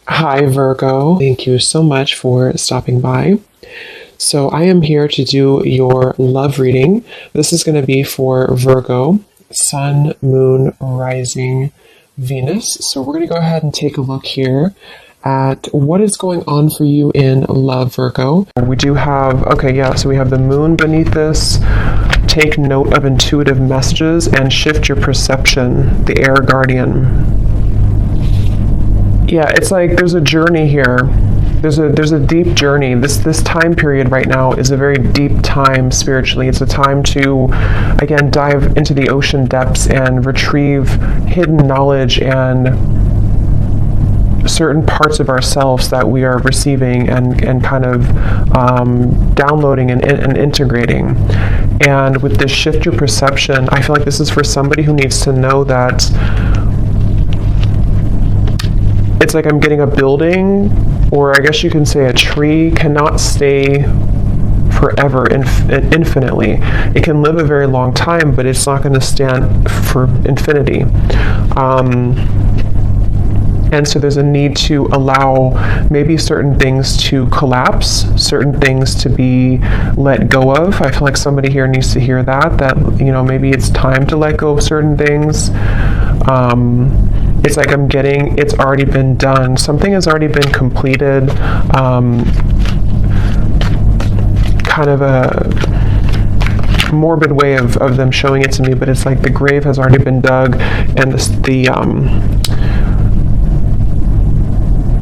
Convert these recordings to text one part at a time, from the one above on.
Hi, Virgo. Thank you so much for stopping by. So, I am here to do your love reading. This is going to be for Virgo, Sun, Moon, Rising, Venus. So, we're going to go ahead and take a look here at what is going on for you in love, Virgo. We do have, so we have the moon beneath this. Take note of intuitive messages and shift your perception, the air guardian. Yeah, it's like there's a journey here. There's a deep journey. This time period right now is a very deep time spiritually. It's a time to, again, dive into the ocean depths and retrieve hidden knowledge and certain parts of ourselves that we are receiving and kind of downloading and integrating. And with this shift your perception, I feel like this is for somebody who needs to know that it's like I'm getting a building, or I guess you can say a tree cannot stay forever, infinitely. It can live a very long time, but it's not going to stand for infinity. And so there's a need to allow maybe certain things to collapse, certain things to be let go of. I feel like somebody here needs to hear that maybe it's time to let go of certain things. It's like it's already been done. Something has already been completed. Kind of a morbid way of them showing it to me, but it's like the grave has already been dug and the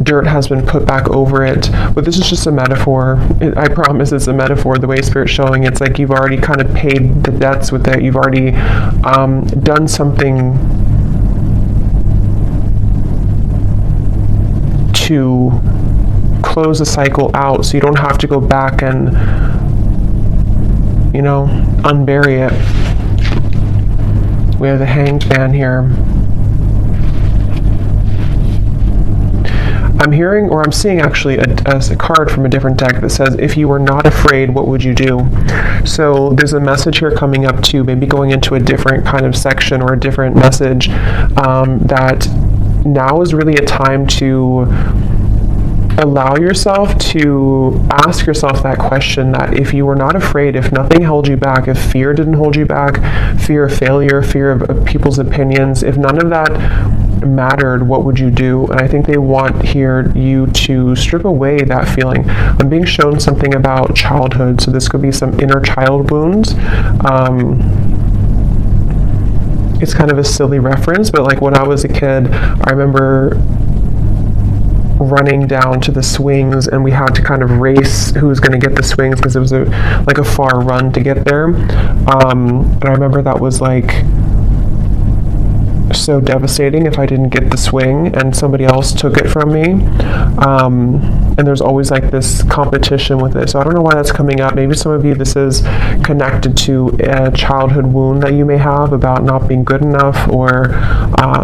dirt has been put back over it. But this is just a metaphor. I promise it's a metaphor. The way Spirit's showing, it's like you've already kind of paid the debts with it. You've already done something to close the cycle out, so you don't have to go back and unbury it. We have the Hanged Man here. I'm hearing, or I'm seeing actually a card from a different deck that says, if you were not afraid, what would you do? So there's a message here coming up too, maybe going into a different kind of section or a different message, that now is really a time to allow yourself to ask yourself that question, that if you were not afraid, if nothing held you back, if fear didn't hold you back, fear of failure, fear of people's opinions, if none of that mattered, what would you do? And I think they want here you to strip away that feeling. I'm being shown something about childhood, so this could be some inner child wounds. It's kind of a silly reference, but like when I was a kid, I remember running down to the swings, and we had to kind of race who was going to get the swings because it was a far run to get there. And I remember that was like so devastating if I didn't get the swing and somebody else took it from me. And there's always like this competition with it. So I don't know why that's coming up. Maybe some of you, this is connected to a childhood wound that you may have about not being good enough or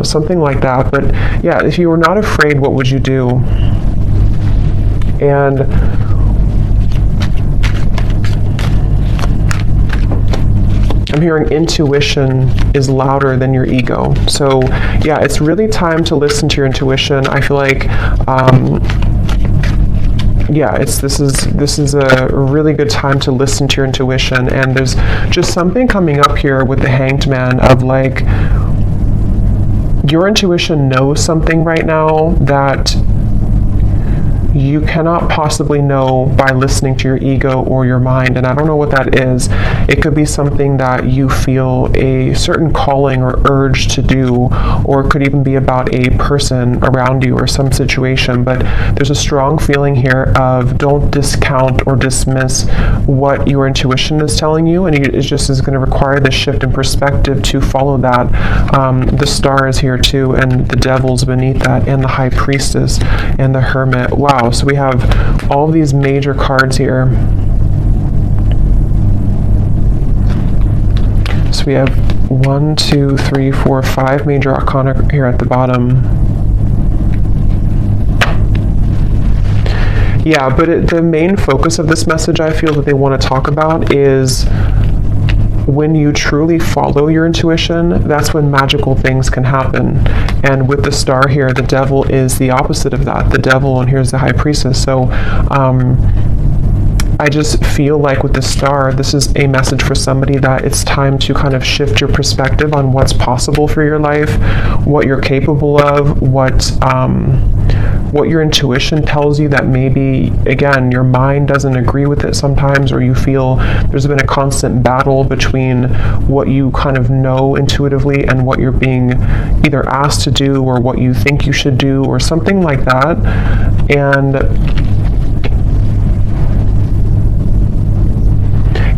something like that. But yeah, if you were not afraid, what would you do? And I'm hearing intuition is louder than your ego. So yeah, it's really time to listen to your intuition. I feel like this is a really good time to listen to your intuition. And there's just something coming up here with the Hanged Man of like your intuition knows something right now that you cannot possibly know by listening to your ego or your mind. And I don't know what that is. It could be something that you feel a certain calling or urge to do, or it could even be about a person around you or some situation. But there's a strong feeling here of don't discount or dismiss what your intuition is telling you, and it just is going to require this shift in perspective to follow that. The Star is here too, and the Devil's beneath that, and the High Priestess and the Hermit. Wow. So we have all these major cards here. So we have 1, 2, 3, 4, 5 major arcana here at the bottom. Yeah, but the main focus of this message I feel that they want to talk about is when you truly follow your intuition, that's when magical things can happen. And with the star here, the devil is the opposite of that. The devil, and here's the high priestess. So I just feel like with the star, this is a message for somebody that it's time to kind of shift your perspective on what's possible for your life, what you're capable of, what your intuition tells you that maybe, again, your mind doesn't agree with it sometimes, or you feel there's been a constant battle between what you kind of know intuitively and what you're being either asked to do or what you think you should do or something like that. And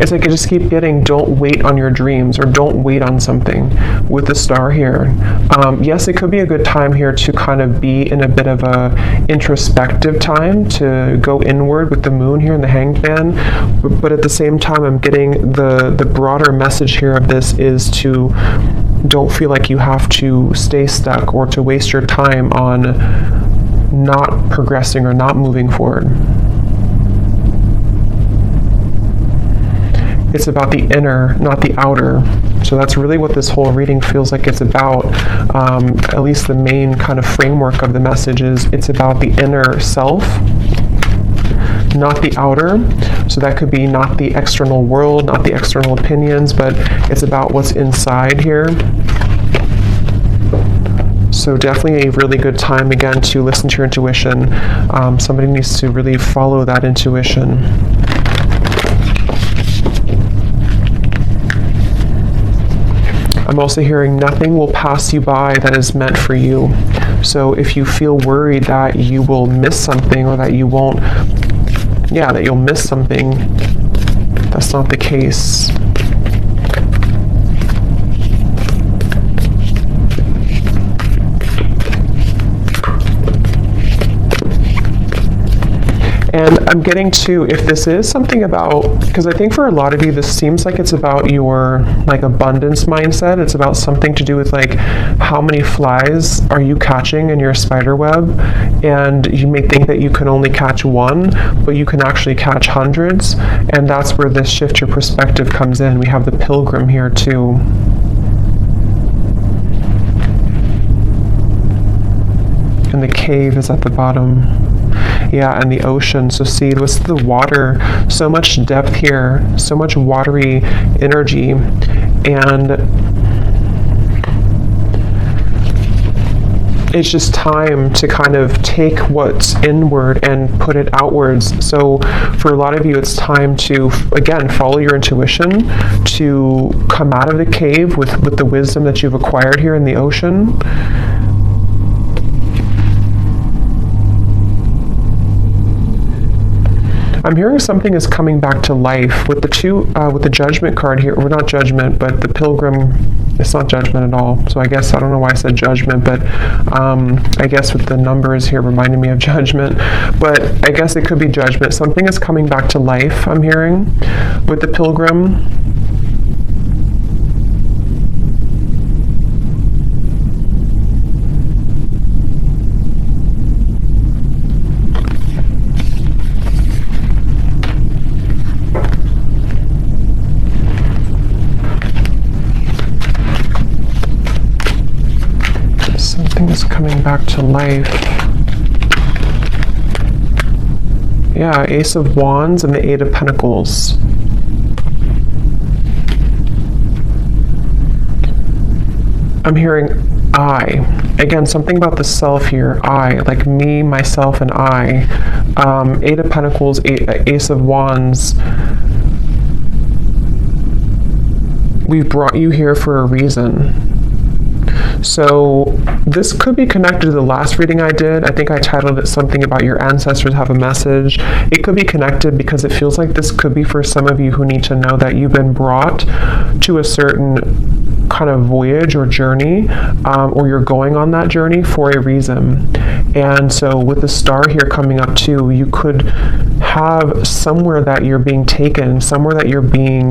it's like I just keep getting, don't wait on your dreams, or don't wait on something with the star here. Yes, it could be a good time here to kind of be in a bit of a introspective time, to go inward with the moon here in the Hanged Man. But at the same time, I'm getting the broader message here of this is to don't feel like you have to stay stuck or to waste your time on not progressing or not moving forward. It's about the inner, not the outer. So that's really what this whole reading feels like it's about. At least the main kind of framework of the message is it's about the inner self, not the outer. So that could be not the external world, not the external opinions, but it's about what's inside here. So definitely a really good time, again, to listen to your intuition. Somebody needs to really follow that intuition. I'm also hearing nothing will pass you by that is meant for you. So if you feel worried that you will miss something, or that you won't, that you'll miss something, that's not the case. And I'm getting to, if this is something about, because I think for a lot of you, this seems like it's about your like abundance mindset. It's about something to do with like how many flies are you catching in your spider web, and you may think that you can only catch one, but you can actually catch hundreds. And that's where this shift your perspective comes in. We have the Pilgrim here too. And the cave is at the bottom. Yeah, and the ocean. So see, what's the water? So much depth here, so much watery energy. And it's just time to kind of take what's inward and put it outwards. So for a lot of you, it's time to, again, follow your intuition, to come out of the cave with the wisdom that you've acquired here in the ocean. I'm hearing something is coming back to life with the Judgment card here, or not Judgment, but the Pilgrim. It's not Judgment at all. So I guess, I don't know why I said Judgment, but I guess with the numbers here reminding me of Judgment. But I guess it could be Judgment. Something is coming back to life, I'm hearing, with the Pilgrim. Is coming back to life. Yeah, Ace of Wands and the Eight of Pentacles. I'm hearing I. Again, something about the self here. I, like me, myself, and I. Eight of Pentacles, Ace of Wands. We've brought you here for a reason. So this could be connected to the last reading I did. I think I titled it something about your ancestors have a message. It could be connected because it feels like this could be for some of you who need to know that you've been brought to a certain kind of voyage or journey, or you're going on that journey for a reason. And so with the star here coming up too, you could have somewhere that you're being taken, somewhere that you're being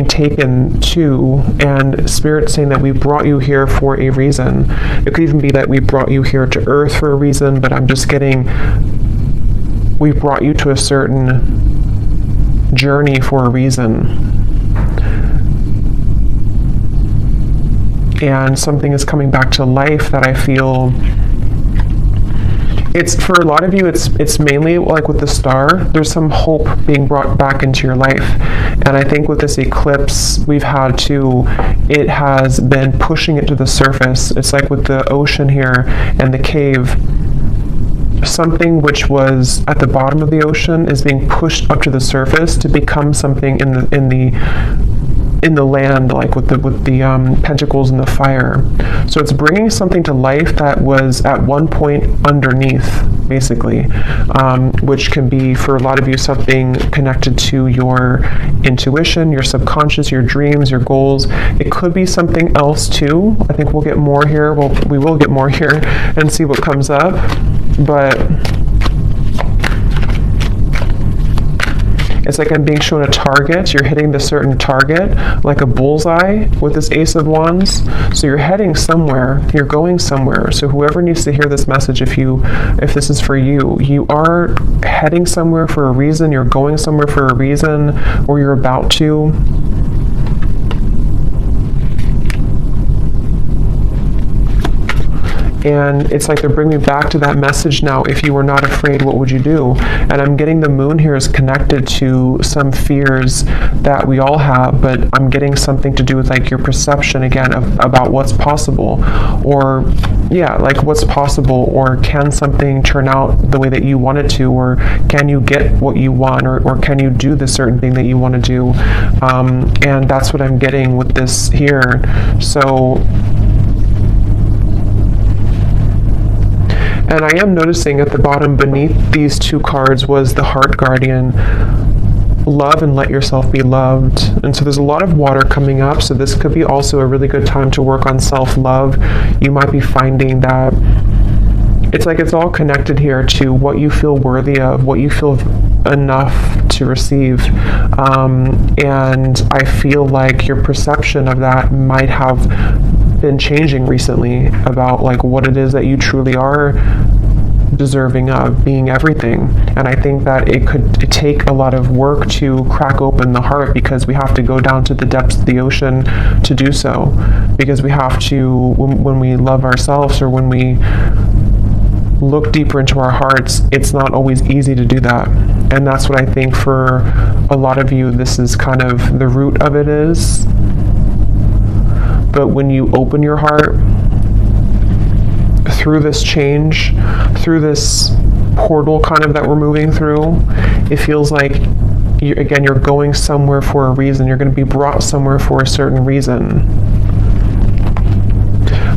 taken to, and Spirit saying that we brought you here for a reason. It could even be that we brought you here to Earth for a reason, but I'm just getting, we brought you to a certain journey for a reason. and something is coming back to life that I feel, it's for a lot of you, it's mainly like with the star, there's some hope being brought back into your life. And I think with this eclipse we've had too, it has been pushing it to the surface. It's like with the ocean here and the cave, something which was at the bottom of the ocean is being pushed up to the surface to become something in the land, like with the pentacles and the fire. So it's bringing something to life that was at one point underneath, basically, which can be for a lot of you something connected to your intuition, your subconscious, your dreams, your goals. It could be something else too. I think we'll get more here. Well, we will get more here and see what comes up. But it's like I'm being shown a target. You're hitting the certain target, like a bullseye with this Ace of Wands. So you're heading somewhere. You're going somewhere. So whoever needs to hear this message, if this is for you, you are heading somewhere for a reason. You're going somewhere for a reason, or you're about to. And it's like they're bringing me back to that message now. If you were not afraid, what would you do? And I'm getting the moon here is connected to some fears that we all have, but I'm getting something to do with like your perception again about what's possible, or yeah, like what's possible, or can something turn out the way that you want it to, or can you get what you want, or can you do the certain thing that you want to do? And that's what I'm getting with this here. So, and I am noticing at the bottom beneath these two cards was the Heart Guardian. Love and let yourself be loved. And so there's a lot of water coming up, so this could be also a really good time to work on self-love. You might be finding that it's like it's all connected here to what you feel worthy of, what you feel enough to receive. And I feel like your perception of that might have been changing recently about like what it is that you truly are deserving of, being everything. And I think that it could take a lot of work to crack open the heart, because we have to go down to the depths of the ocean to do so, because we have to, when we love ourselves, or when we look deeper into our hearts, it's not always easy to do that. And that's what I think for a lot of you, this is kind of the root of it is. But when you open your heart through this change, through this portal kind of that we're moving through, it feels like, you're going somewhere for a reason. You're going to be brought somewhere for a certain reason.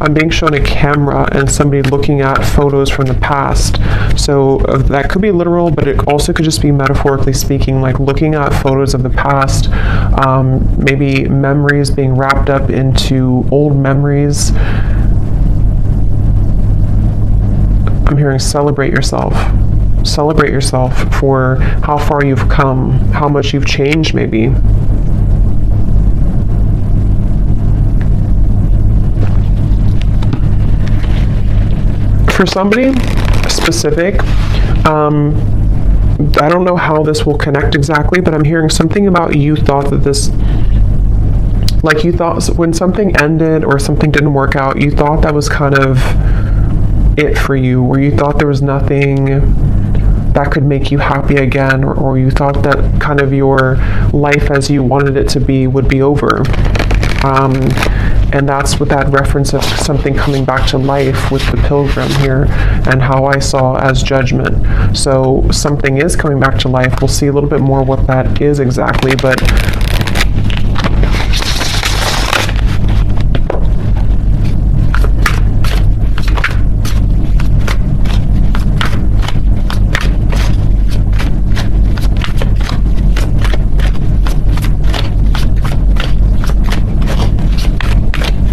I'm being shown a camera and somebody looking at photos from the past. So that could be literal, but it also could just be metaphorically speaking, like looking at photos of the past, maybe memories being wrapped up into old memories. I'm hearing celebrate yourself. Celebrate yourself for how far you've come, how much you've changed maybe. For somebody specific, I don't know how this will connect exactly, but I'm hearing something about you thought that this, like you thought when something ended or something didn't work out, you thought that was kind of it for you, or you thought there was nothing that could make you happy again, or you thought that kind of your life as you wanted it to be would be over. And that's with that reference of something coming back to life with the Pilgrim here, and how I saw as judgment. So something is coming back to life. We'll see a little bit more what that is exactly, but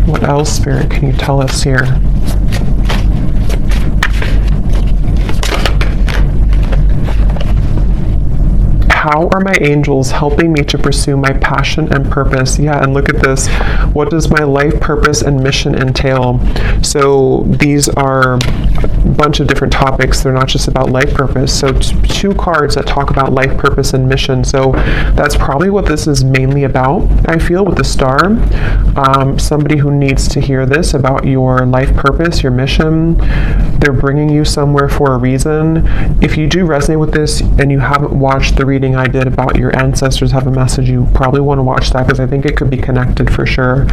what else, Spirit, can you tell us here? How are my angels helping me to pursue my passion and purpose? Yeah, and look at this. What does my life purpose and mission entail? So these are bunch of different topics. They're not just about life purpose. So two cards that talk about life purpose and mission. So that's probably what this is mainly about, I feel, with the star. Somebody who needs to hear this about your life purpose, your mission. They're bringing you somewhere for a reason. If you do resonate with this and you haven't watched the reading I did about your ancestors have a message, you probably want to watch that, because I think it could be connected for sure.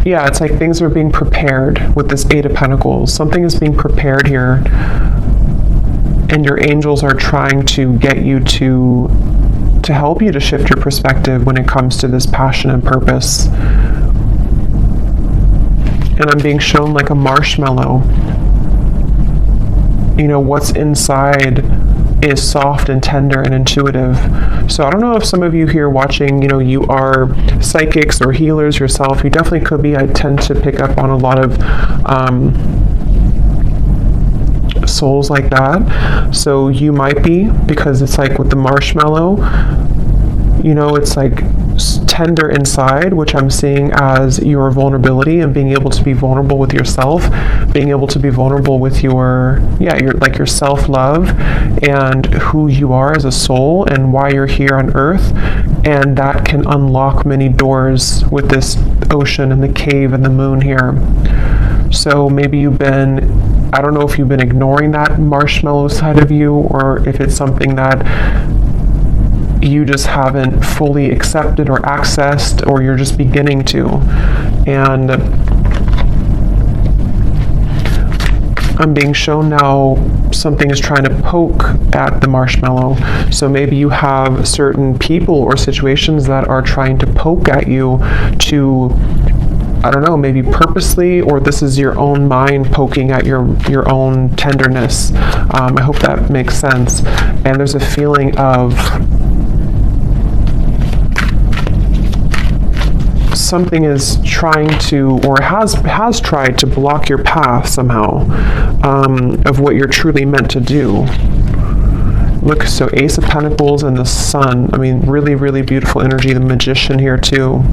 Yeah, it's like things are being prepared with this Eight of Pentacles. Something is being prepared here, and your angels are trying to get you to help you to shift your perspective when it comes to this passion and purpose. And I'm being shown like a marshmallow. You know, what's inside is soft and tender and intuitive. So I don't know if some of you here watching, you know, you are psychics or healers yourself. You definitely could be. I tend to pick up on a lot of souls like that. So you might be, because it's like with the marshmallow, you know, it's like tender inside, which I'm seeing as your vulnerability and being able to be vulnerable with yourself, being able to be vulnerable with your self-love and who you are as a soul and why you're here on earth. And that can unlock many doors with this ocean and the cave and the moon here. So maybe I don't know if you've been ignoring that marshmallow side of you, or if it's something that you just haven't fully accepted or accessed, or you're just beginning to. And I'm being shown now something is trying to poke at the marshmallow. So maybe you have certain people or situations that are trying to poke at you to, I don't know, maybe purposely, or this is your own mind poking at your own tenderness. I hope that makes sense. And there's a feeling of something is trying to, or has tried to block your path somehow, of what you're truly meant to do. Look, so Ace of Pentacles and the Sun. I mean, really, really beautiful energy. The Magician here too.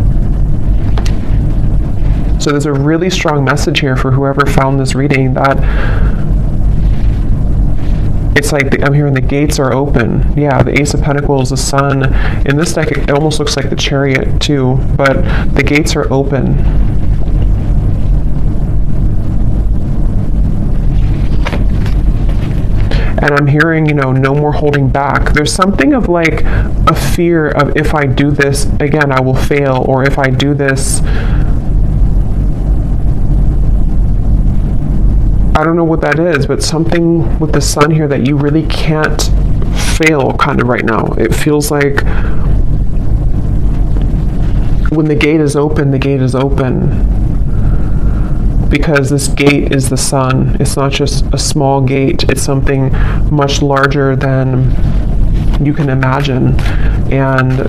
So there's a really strong message here for whoever found this reading, that it's like I'm hearing the gates are open. Yeah, the Ace of Pentacles, the Sun. In this deck, it almost looks like the Chariot too, but the gates are open. And I'm hearing, you know, no more holding back. There's something of like a fear of, if I do this, again, I will fail, or if I do this, I don't know what that is, but something with the Sun here that you really can't fail kind of right now. It feels like when the gate is open, the gate is open. Because this gate is the Sun. It's not just a small gate. It's something much larger than you can imagine. And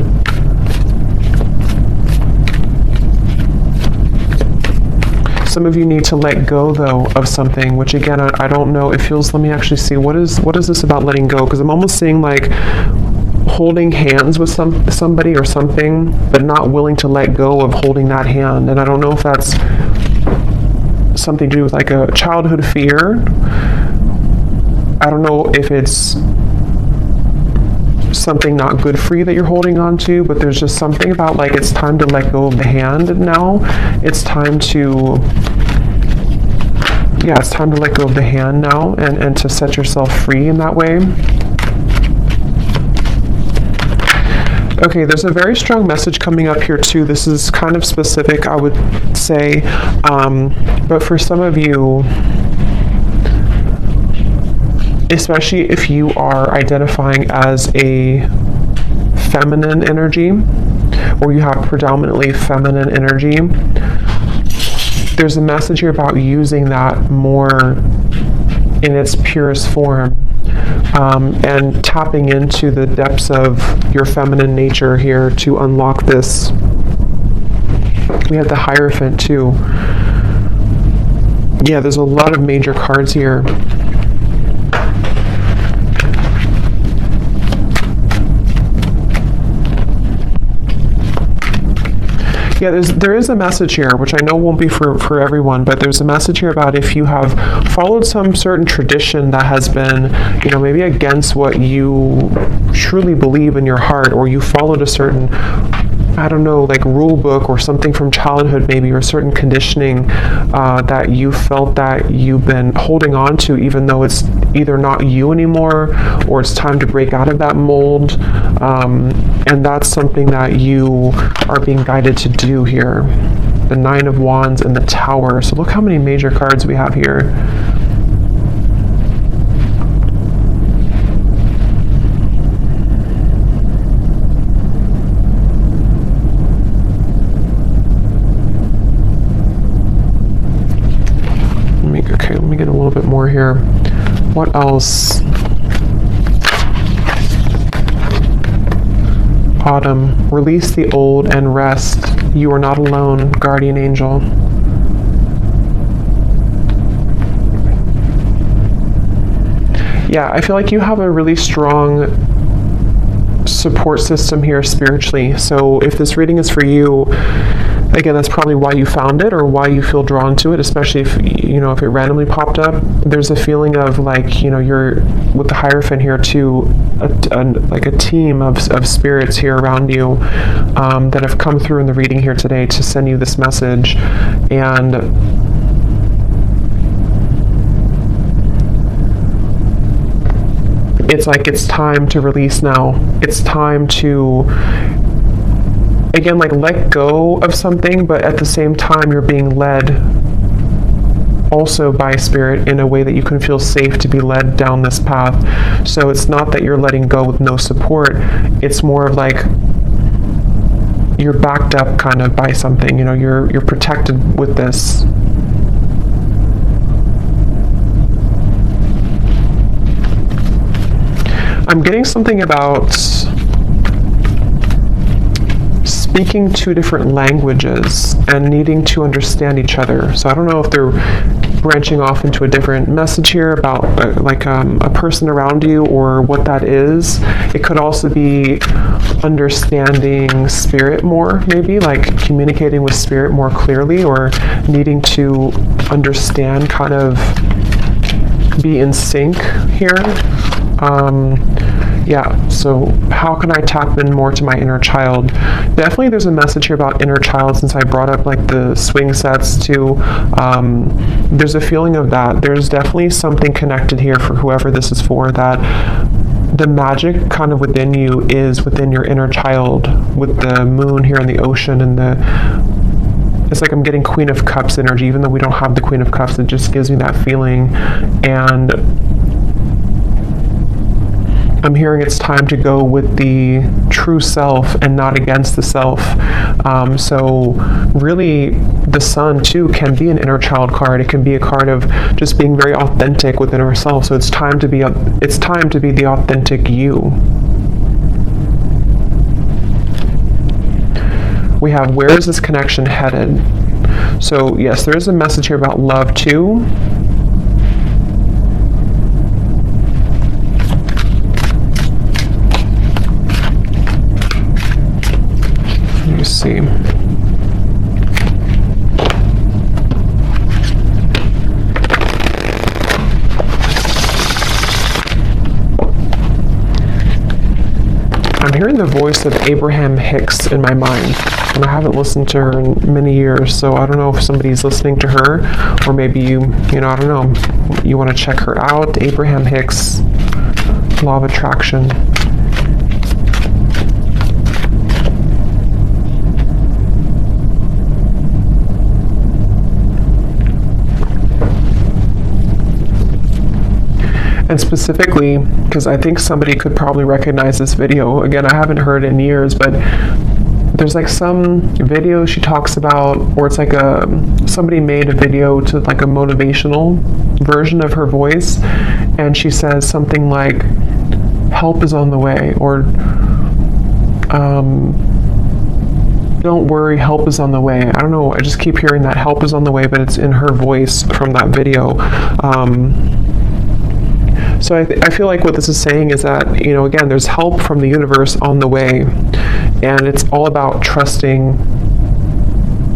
some of you need to let go, though, of something, which again, I don't know. It feels, let me actually see, what is this about letting go? Because I'm almost seeing like holding hands with somebody or something, but not willing to let go of holding that hand. And I don't know if that's something to do with like a childhood fear. I don't know if it's something not good for you that you're holding on to, but there's just something about like it's time to let go of the hand now. It's time to let go of the hand now, and to set yourself free in that way. Okay, there's a very strong message coming up here too. This is kind of specific, I would say, but for some of you, especially if you are identifying as a feminine energy, or you have predominantly feminine energy, there's a message here about using that more in its purest form, and tapping into the depths of your feminine nature here to unlock this. We have the Hierophant too. Yeah, there's a lot of major cards here. Yeah, there is a message here, which I know won't be for everyone, but there's a message here about if you have followed some certain tradition that has been, maybe against what you truly believe in your heart, or you followed a certain, I don't know, like rule book or something from childhood maybe, or certain conditioning that you felt that you've been holding on to, even though it's either not you anymore or it's time to break out of that mold. And that's something that you are being guided to do here. The Nine of Wands and the Tower. So look how many major cards we have here. Let me get a little bit more here. What else? Autumn. Release the old and rest. You are not alone, guardian angel. Yeah, I feel like you have a really strong support system here spiritually. So if this reading is for you, again, that's probably why you found it or why you feel drawn to it, especially if, if it randomly popped up. There's a feeling of like, you're with the Hierophant here too, like a team of spirits here around you that have come through in the reading here today to send you this message. And it's like it's time to release now. It's time to, again, like let go of something, but at the same time you're being led also by Spirit in a way that you can feel safe to be led down this path. So it's not that you're letting go with no support. It's more of like you're backed up kind of by something. You're protected with this. I'm getting something about speaking two different languages and needing to understand each other. So I don't know if they're branching off into a different message here about a person around you or what that is. It could also be understanding Spirit more, maybe like communicating with Spirit more clearly, or needing to understand, kind of be in sync here. Yeah, so how can I tap in more to my inner child? Definitely there's a message here about inner child, since I brought up like the swing sets too. There's a feeling of that. There's definitely something connected here for whoever this is for, that the magic kind of within you is within your inner child, with the moon here in the ocean, and it's like I'm getting Queen of Cups energy, even though we don't have the Queen of Cups. It just gives me that feeling. And I'm hearing it's time to go with the true self and not against the self. So really, the Sun too can be an inner child card. It can be a card of just being very authentic within ourselves. So it's time to be the authentic you. We have, where is this connection headed? So yes, there is a message here about love too. Let me see. I'm hearing the voice of Abraham Hicks in my mind, and I haven't listened to her in many years, so I don't know if somebody's listening to her, or maybe I don't know, you want to check her out. Abraham Hicks, Law of Attraction. And specifically, because I think somebody could probably recognize this video. Again, I haven't heard it in years, but there's like some video she talks about, or it's like somebody made a video to like a motivational version of her voice, and she says something like, help is on the way, or don't worry, help is on the way. I don't know, I just keep hearing that help is on the way, but it's in her voice from that video. So I feel like what this is saying is that, again, there's help from the universe on the way, and it's all about trusting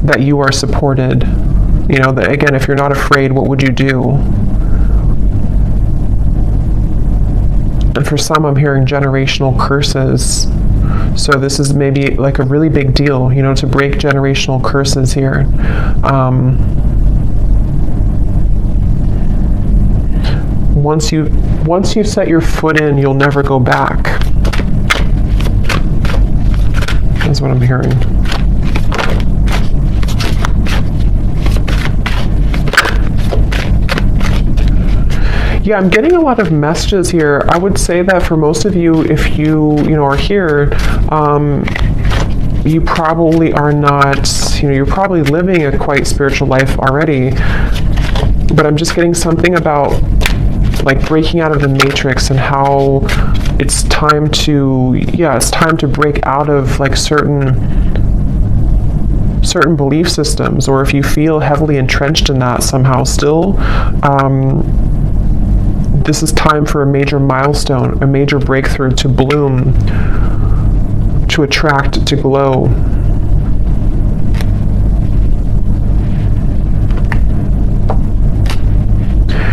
that you are supported. You know, that again, if you're not afraid, what would you do? And for some, I'm hearing generational curses. So this is maybe like a really big deal, you know, to break generational curses here. Once you set your foot in, you'll never go back. That's what I'm hearing. Yeah, I'm getting a lot of messages here. I would say that for most of you, if you are here, you probably are not, you're probably living a quite spiritual life already. But I'm just getting something about like breaking out of the matrix and how it's time to break out of like certain belief systems, or if you feel heavily entrenched in that somehow still, this is time for a major milestone, a major breakthrough to bloom, to attract, to glow.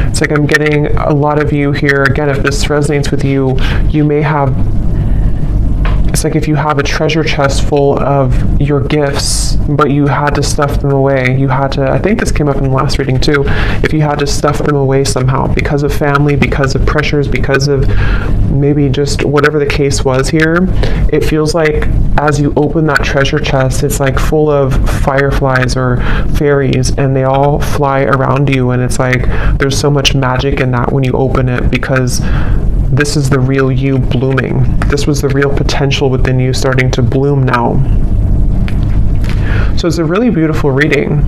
It's like I'm getting a lot of you here, again, if this resonates with you, you may have, it's like if you have a treasure chest full of your gifts, but you had to stuff them away. You had to, I think this came up in the last reading too, if you had to stuff them away somehow because of family, because of pressures, because of maybe just whatever the case was here, it feels like as you open that treasure chest, it's like full of fireflies or fairies, and they all fly around you, and it's like there's so much magic in that when you open it, because this is the real you blooming. This was the real potential within you starting to bloom now. So it's a really beautiful reading.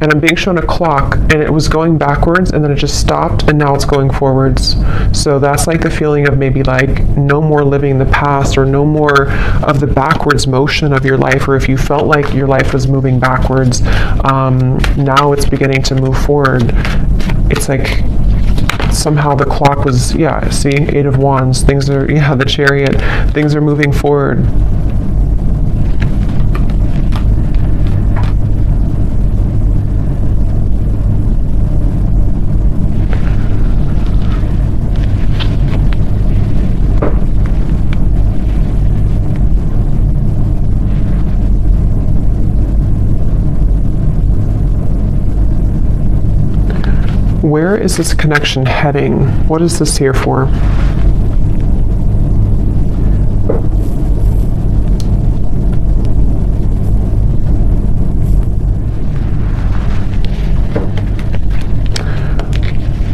And I'm being shown a clock, and it was going backwards, and then it just stopped, and now it's going forwards. So that's like the feeling of maybe like no more living the past, or no more of the backwards motion of your life, or if you felt like your life was moving backwards, now it's beginning to move forward. It's like somehow the clock was, see, 8 of Wands, things are, the Chariot, things are moving forward. Where is this connection heading? What is this here for?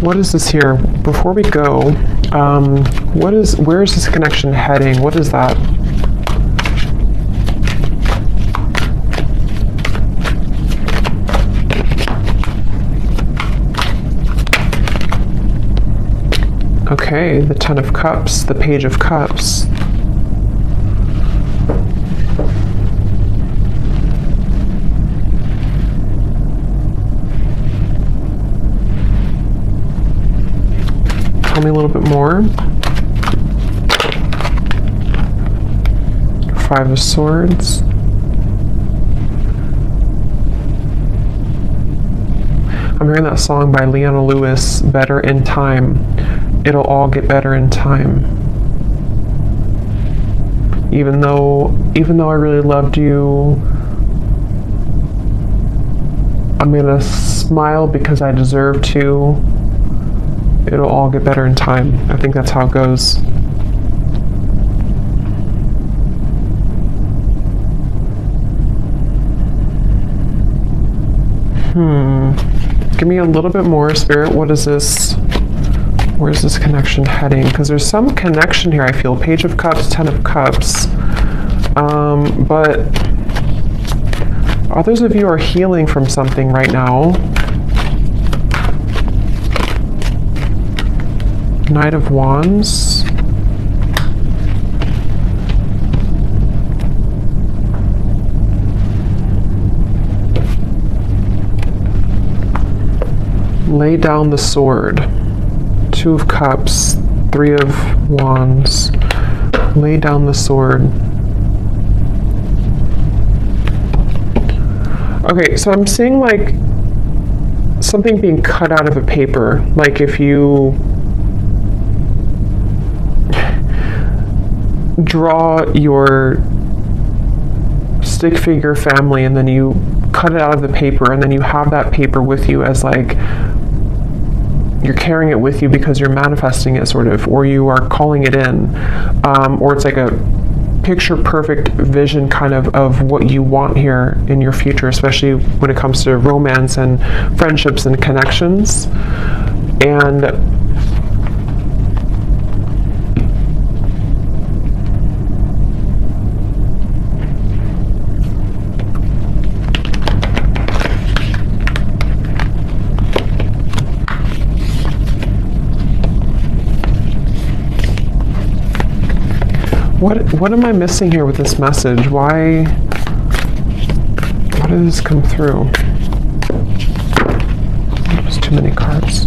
What is this here? Before we go, where is this connection heading? What is that? Okay, the Ten of Cups, the Page of Cups. Tell me a little bit more. 5 of Swords. I'm hearing that song by Leona Lewis, Better in Time. It'll all get better in time. Even though I really loved you, I'm gonna smile because I deserve to. It'll all get better in time. I think that's how it goes. Give me a little bit more, Spirit. What is this? Where's this connection heading? Because there's some connection here, I feel. Page of Cups, 10 of Cups. But others of you are healing from something right now. Knight of Wands. Lay down the sword. 2 of Cups, 3 of Wands. Lay down the sword. Okay, so I'm seeing like something being cut out of a paper. Like if you draw your stick figure family and then you cut it out of the paper and then you have that paper with you as like you're carrying it with you because you're manifesting it sort of, or you are calling it in, or it's like a picture perfect vision kind of what you want here in your future, especially when it comes to romance and friendships and connections. And what am I missing here with this message? Why did this come through? There's too many cards.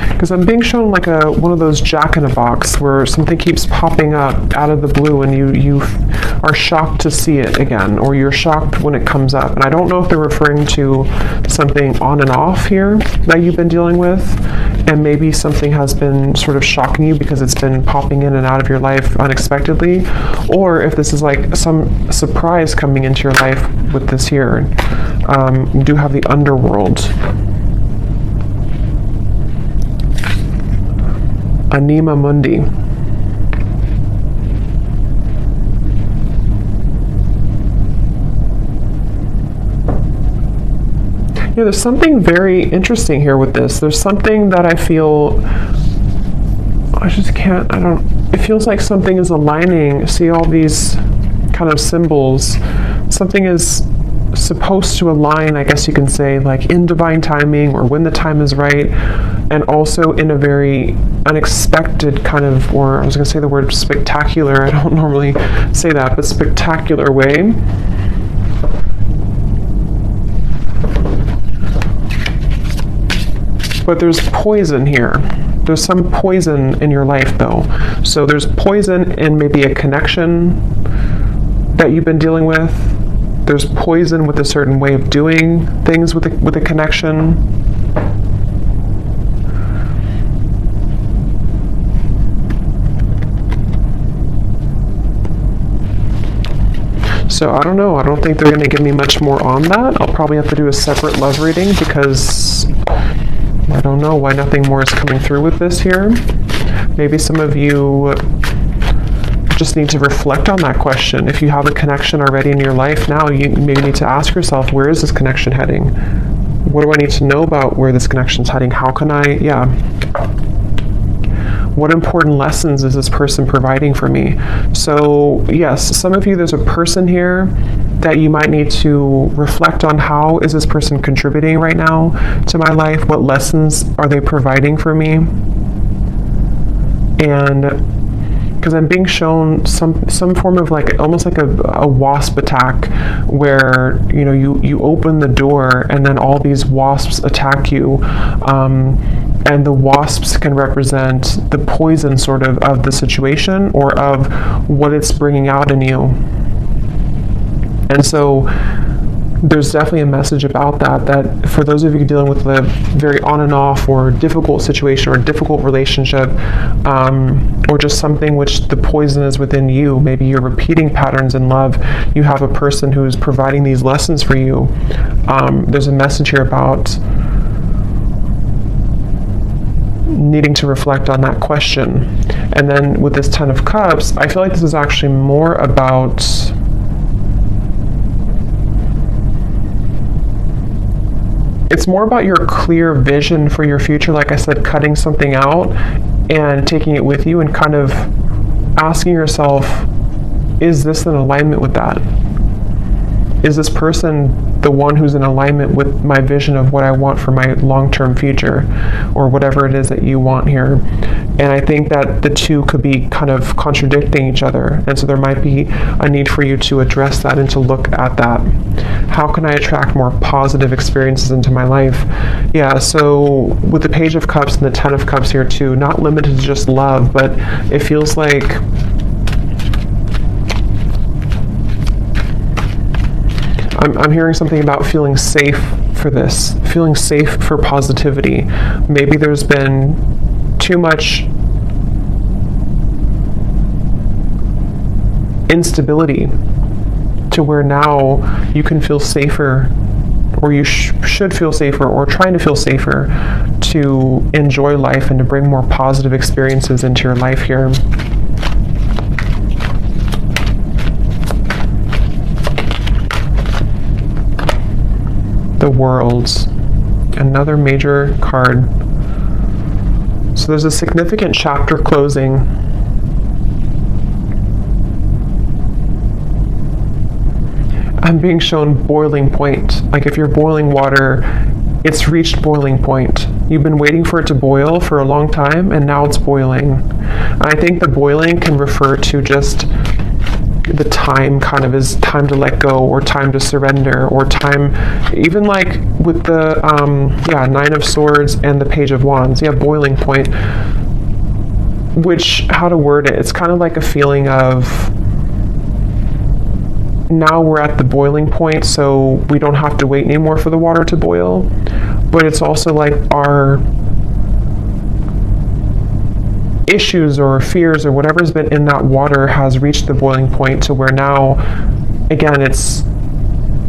Because I'm being shown like one of those jack-in-a-box where something keeps popping up out of the blue and you are shocked to see it again, or you're shocked when it comes up. And I don't know if they're referring to something on and off here that you've been dealing with, and maybe something has been sort of shocking you because it's been popping in and out of your life unexpectedly, or if this is like some surprise coming into your life with this here. You do have the underworld. Anima Mundi. Yeah, there's something very interesting here with this. There's something that I feel, it feels like something is aligning. See all these kind of symbols. Something is supposed to align, I guess you can say, like in divine timing or when the time is right, and also in a very unexpected kind of, or I was going to say the word spectacular, I don't normally say that, but spectacular way. But there's poison here. There's some poison in your life though. So there's poison in maybe a connection that you've been dealing with. There's poison with a certain way of doing things with a connection. So I don't know. I don't think they're going to give me much more on that. I'll probably have to do a separate love reading because I don't know why nothing more is coming through with this here. Maybe some of you just need to reflect on that question. If you have a connection already in your life now, you maybe need to ask yourself, where is this connection heading? What do I need to know about where this connection is heading? How can what important lessons is this person providing for me? So yes, some of you, there's a person here that you might need to reflect on. How is this person contributing right now to my life? What lessons are they providing for me? And because I'm being shown some form of like almost like a wasp attack, where you open the door and then all these wasps attack you, and the wasps can represent the poison sort of the situation or of what it's bringing out in you. And so there's definitely a message about that for those of you dealing with a very on and off or difficult situation or difficult relationship, or just something which the poison is within you. Maybe you're repeating patterns in love. You have a person who's providing these lessons for you. There's a message here about needing to reflect on that question. And then with this Ten of Cups, I feel like this is actually more about it's more about your clear vision for your future. Like I said, cutting something out and taking it with you and kind of asking yourself, is this in alignment with that? Is this person the one who's in alignment with my vision of what I want for my long-term future, or whatever it is that you want here. And I think that the two could be kind of contradicting each other. And so there might be a need for you to address that and to look at that. How can I attract more positive experiences into my life? Yeah, so with the Page of Cups and the Ten of Cups here too, not limited to just love, but it feels like I'm hearing something about feeling safe for this, feeling safe for positivity. Maybe there's been too much instability to where now you can feel safer, or you should feel safer, or trying to feel safer to enjoy life and to bring more positive experiences into your life here. The World, another major card. So there's a significant chapter closing. I'm being shown boiling point. Like if you're boiling water, it's reached boiling point. You've been waiting for it to boil for a long time, and now it's boiling. I think the boiling can refer to just the time, kind of is time to let go, or time to surrender, or time, even like with the Nine of Swords and the Page of Wands, boiling point, which, how to word it, it's kind of like a feeling of now we're at the boiling point, so we don't have to wait anymore for the water to boil. But it's also like our issues or fears or whatever's been in that water has reached the boiling point, to where now, again, it's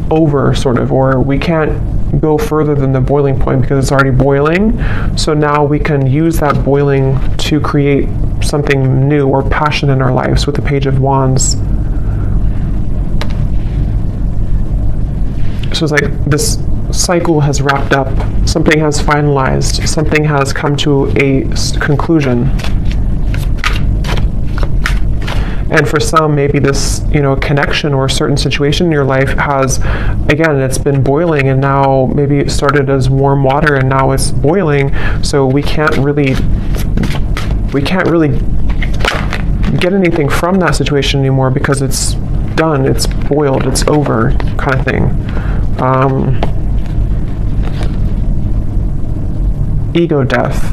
over, sort of, or we can't go further than the boiling point because it's already boiling. So now we can use that boiling to create something new or passion in our lives with the Page of Wands. So it's like this cycle has wrapped up, something has finalized, something has come to a conclusion. And for some, maybe this, connection or a certain situation in your life has, again, it's been boiling, and now maybe it started as warm water and now it's boiling. So we can't really get anything from that situation anymore because it's done, it's boiled, it's over, kind of thing. Ego death,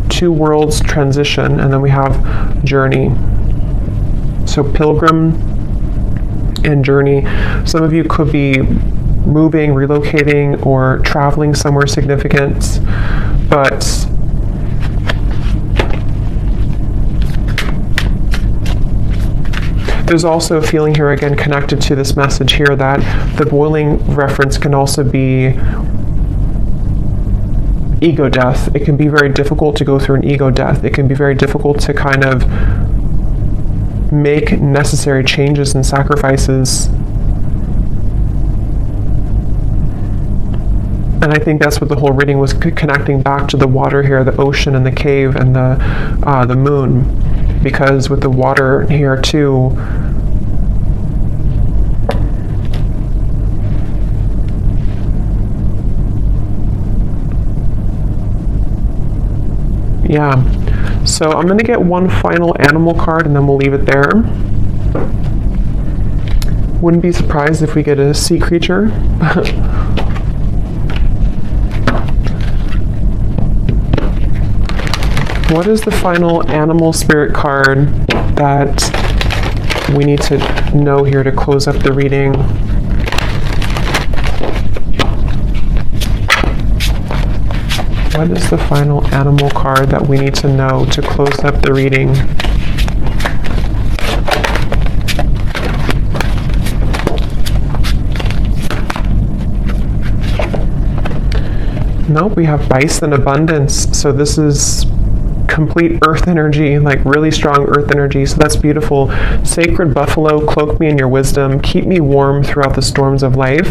two worlds transition, and then we have journey. So pilgrim and journey. Some of you could be moving, relocating, or traveling somewhere significant, but there's also a feeling here, again, connected to this message here, that the boiling reference can also be ego death. It can be very difficult to go through an ego death. It can be very difficult to kind of make necessary changes and sacrifices. And I think that's what the whole reading was connecting back to, the water here, the ocean and the cave and the moon. Because with the water here too, so I'm going to get one final animal card and then we'll leave it there. Wouldn't be surprised if we get a sea creature. What is the final animal spirit card that we need to know here to close up the reading? What is the final animal card that we need to know to close up the reading? Nope, we have bison abundance. So this is complete earth energy, like really strong earth energy. So that's beautiful. Sacred buffalo, cloak me in your wisdom. Keep me warm throughout the storms of life.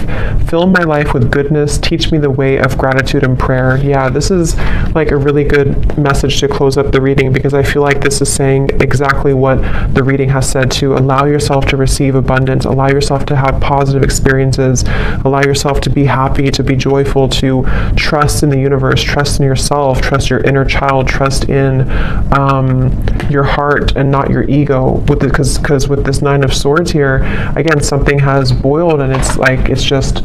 Fill my life with goodness. Teach me the way of gratitude and prayer. Yeah, this is like a really good message to close up the reading, because I feel like this is saying exactly what the reading has said, to allow yourself to receive abundance, allow yourself to have positive experiences, allow yourself to be happy, to be joyful, to trust in the universe, trust in yourself, trust your inner child, trust in your heart and not your ego. Because with this Nine of Swords here, again, something has boiled, and it's like, it's just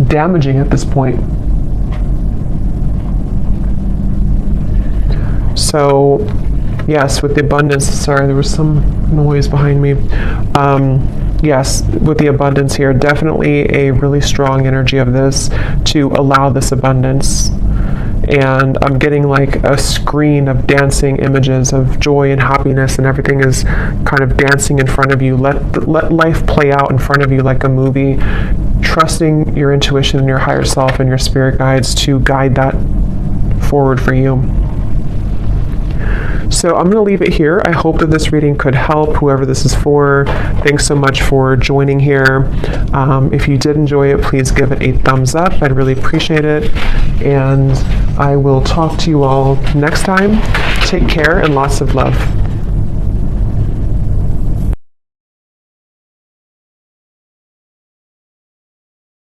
damaging at this point. So yes, with the abundance, sorry, there was some noise behind me. Yes, with the abundance here, definitely a really strong energy of this, to allow this abundance. And I'm getting like a screen of dancing images of joy and happiness, and everything is kind of dancing in front of you. Let life play out in front of you like a movie, trusting your intuition and your higher self and your spirit guides to guide that forward for you. So I'm going to leave it here. I hope that this reading could help whoever this is for. Thanks so much for joining here. If you did enjoy it, please give it a thumbs up. I'd really appreciate it. And I will talk to you all next time. Take care and lots of love.